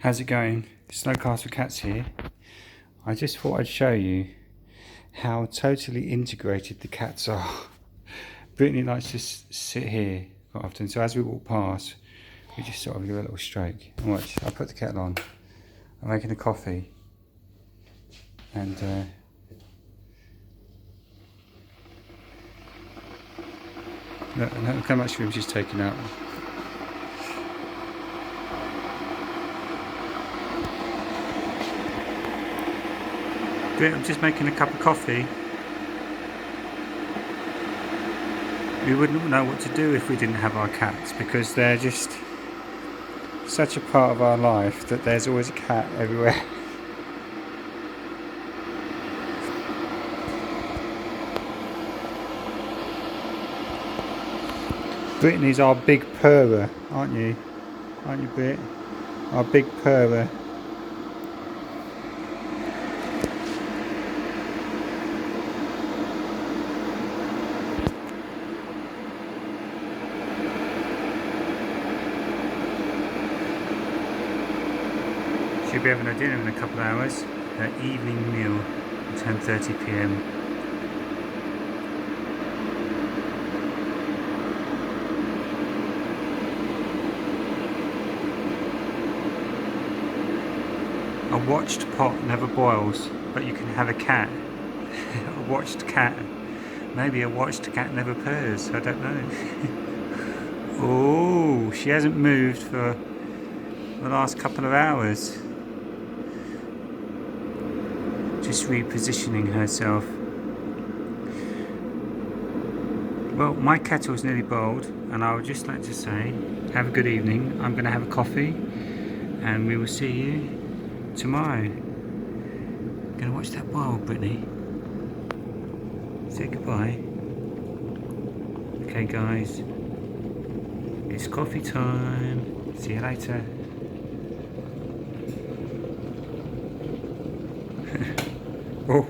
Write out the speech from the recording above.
How's it going? Snowcastle Cats here. I just thought I'd show you how totally integrated the cats are. Britney likes to sit here quite often, so as we walk past, we just sort of give a little stroke. And watch, I put the kettle on. I'm making a coffee, and look how much room she's taken up. I'm just making a cup of coffee. We wouldn't know what to do if we didn't have our cats, because they're just such a part of our life that there's always a cat everywhere. Britney's our big purrer, aren't you? Aren't you, Brit? Our big purrer. She'll be having her dinner in a couple of hours, her evening meal at 10:30 p.m. A watched pot never boils, but you can have a cat. A watched cat. Maybe a watched cat never purrs, I don't know. Oh, she hasn't moved for the last couple of hours. Just repositioning herself. Well, my kettle's nearly boiled, and I would just like to say, have a good evening. I'm going to have a coffee, and we will see you tomorrow. Going to watch that boil, Britney. Say goodbye. Okay, guys. It's coffee time. See you later. Oh.